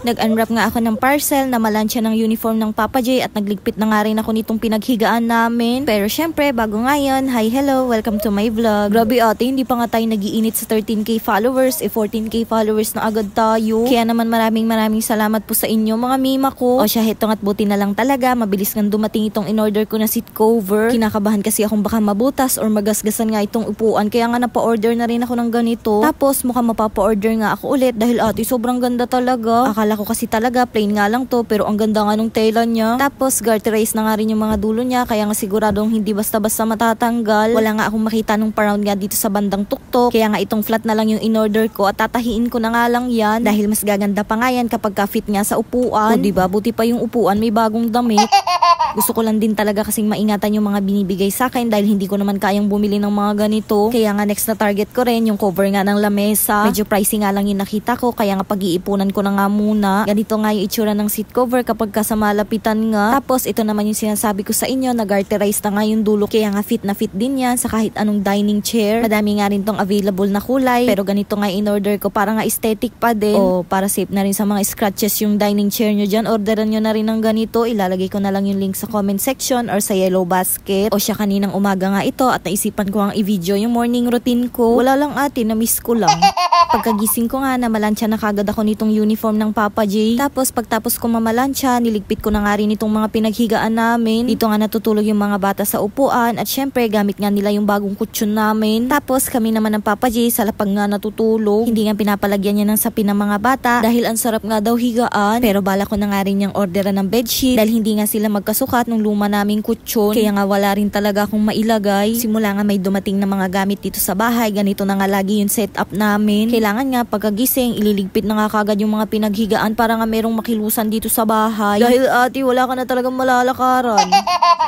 Nag-unwrap nga ako ng parcel na malansya ng uniform ng Papa J at nagligpit na nga rin ako nitong pinaghigaan namin. Pero syempre, bago ngayon, hi, hello, welcome to my vlog. Grabe ate, hindi pa nga tayo nag-iinit sa 13k followers, 14k followers na agad tayo. Kaya naman maraming salamat po sa inyo mga mima ko. O siya, hetong at buti na lang talaga, mabilis nga dumating itong in-order ko na seat cover. Kinakabahan kasi akong baka mabutas or magasgasan nga itong upuan, kaya nga napa-order na rin ako ng ganito. Tapos mukhang mapapa-order nga ako ulit dahil ate, sobrang ganda talaga. Akala ko kasi talaga plain nga lang to, pero ang ganda nga nung tela niya. Tapos garterize na nga rin yung mga dulo niya, kaya nga siguradong hindi basta-basta matatanggal. Wala nga akong makita nung pa-round nga dito sa bandang tuktok, kaya nga itong flat na lang yung in-order ko at tatahiin ko na nga lang yan dahil mas gaganda pa nga yan kapag ka-fit nga sa upuan. O diba, buti pa yung upuan may bagong damit. Gusto ko lang din talaga kasing maingatan yung mga binibigay sa akin dahil hindi ko naman kayang bumili ng mga ganito. Kaya nga next na target ko rin yung cover nga ng lamesa. Medyo pricey nga lang yung nakita ko, kaya nga pag-iipunan ko na nga muna. Ganito nga yung itsura ng seat cover kapag ka sa malapitan nga. Tapos ito naman yung sinasabi ko sa inyo, nag-garterize na nga yung dulo, kaya nga fit na fit din yan sa kahit anong dining chair. Madami nga rin tong available na kulay, pero ganito nga in-order ko para nga aesthetic pa din. O para safe na rin sa mga scratches yung dining chair nyo dyan, orderan nyo na rin ng ganito. Ilalagay ko na lang yung link sa comment section or sa yellow basket. O siya, kaninang umaga nga ito at naisipan ko ang i-video yung morning routine ko. Wala lang ate, na-miss ko lang. Pagkagising ko nga, namalansya na kagad ako nitong uniform ng Papa J. Tapos pagtapos ko mamalansya, niligpit ko na nga rin itong mga pinaghigaan namin. Dito nga natutulog yung mga bata sa upuan at syempre gamit nga nila yung bagong kutsyon namin. Tapos kami naman ng Papa J sa lapag nga natutulog. Hindi nga pinapalagyan niya ng sapin ng mga bata dahil ang sarap nga daw higaan. Pero bala ko na nga rin yung orderan ng bedsheet dahil hindi nga sila magkasukat nung luma naming kutsyon. Kaya nga wala rin talaga akong mailagay. Simula nga may dumating na mga gamit dito sa bahay, ganito na nga lagi yung setup namin. Kailangan nga pagkagising, ililigpit na nga kagad yung mga pinaghigaan para nga merong makilusan dito sa bahay. Dahil ate, wala ka na talagang malalakaran.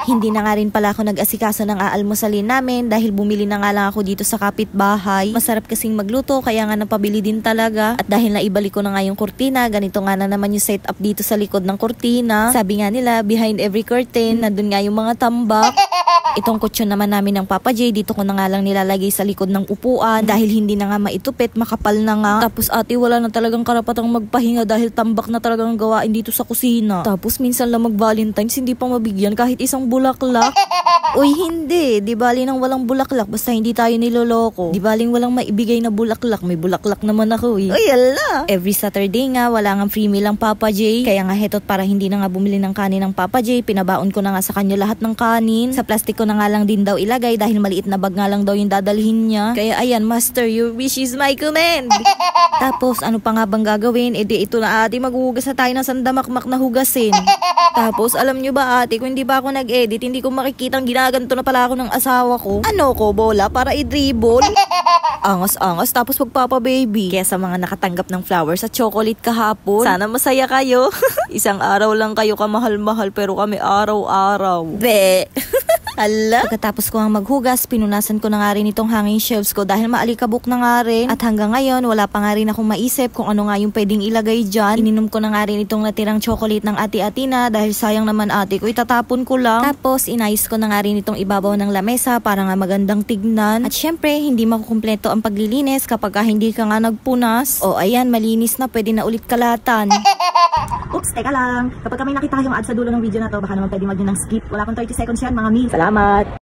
Hindi na nga rin pala ako nag-asikaso ng aalmusalin namin dahil bumili na nga lang ako dito sa kapitbahay. Masarap kasing magluto, kaya nga napabili din talaga. At dahil naibalik ko na nga yung kurtina, ganito nga na naman yung setup dito sa likod ng kurtina. Sabi nga nila, behind every curtain, nandun nga yung mga tambak. Itong kutsyon naman namin ng Papa J, dito ko na nga lang nilalagay sa likod ng upuan dahil hindi na nga maitupit, makapal na nga. Tapos ate, wala na talagang karapatang magpahinga dahil tambak na talagang gawain dito sa kusina. Tapos minsan lang mag-Valentine's, hindi pa mabigyan kahit isang bulaklak. Uy, hindi. Di bali nang walang bulaklak, basta hindi tayo niloloko. Di baling walang maibigay na bulaklak, may bulaklak naman ako eh. Uy, ala! Every Saturday nga, wala nga free meal ang Papa J. Kaya nga hetot, para hindi na nga bumili ng kanin ng Papa J, pinabaon ko na nga sa kanya lahat ng kanin. Sa plastic ko na nga lang din daw ilagay dahil maliit na bag nga lang daw yung dadalhin niya. Kaya ayan, master, your wish is my command. Tapos ano pa nga bang gagawin? E di ito na ate, maghuhugas na tayo ng sandamakmak na hugasin. Tapos alam nyo ba ate, kung hindi ba ako nag-edit, hindi ko makikitang ginaganto na pala ako ng asawa ko. Ano ko, bola? Para i-dribble? Angas-angas, tapos magpapa-baby. Kaya sa mga nakatanggap ng flowers at chocolate kahapon, sana masaya kayo. Isang araw lang kayo kamahal-mahal, pero kami araw-araw. Be! Ala. Pagkatapos ko ang maghugas, pinunasan ko na nga rin itong hanging shelves ko dahil maalikabok na nga rin. At hanggang ngayon, wala pa nga rin akong maisip kung ano nga yung pwedeng ilagay dyan. Ininom ko na nga rin itong natirang chocolate ng ate Atina dahil sayang naman ate ko, itatapon ko lang. Tapos inayos ko na nga rin itong ibabaw ng lamesa para nga magandang tignan. At syempre, hindi makukumpleto ang paglilinis kapag hindi ka nga nagpunas. O ayan, malinis na, pwede na ulit kalatan. Oops, teka lang. Kapag kami nakita yung ad sa dulo ng video na to, baka naman pwede mag-yun ng skip. Wala akong 30 seconds yan, mga mil. Salamat!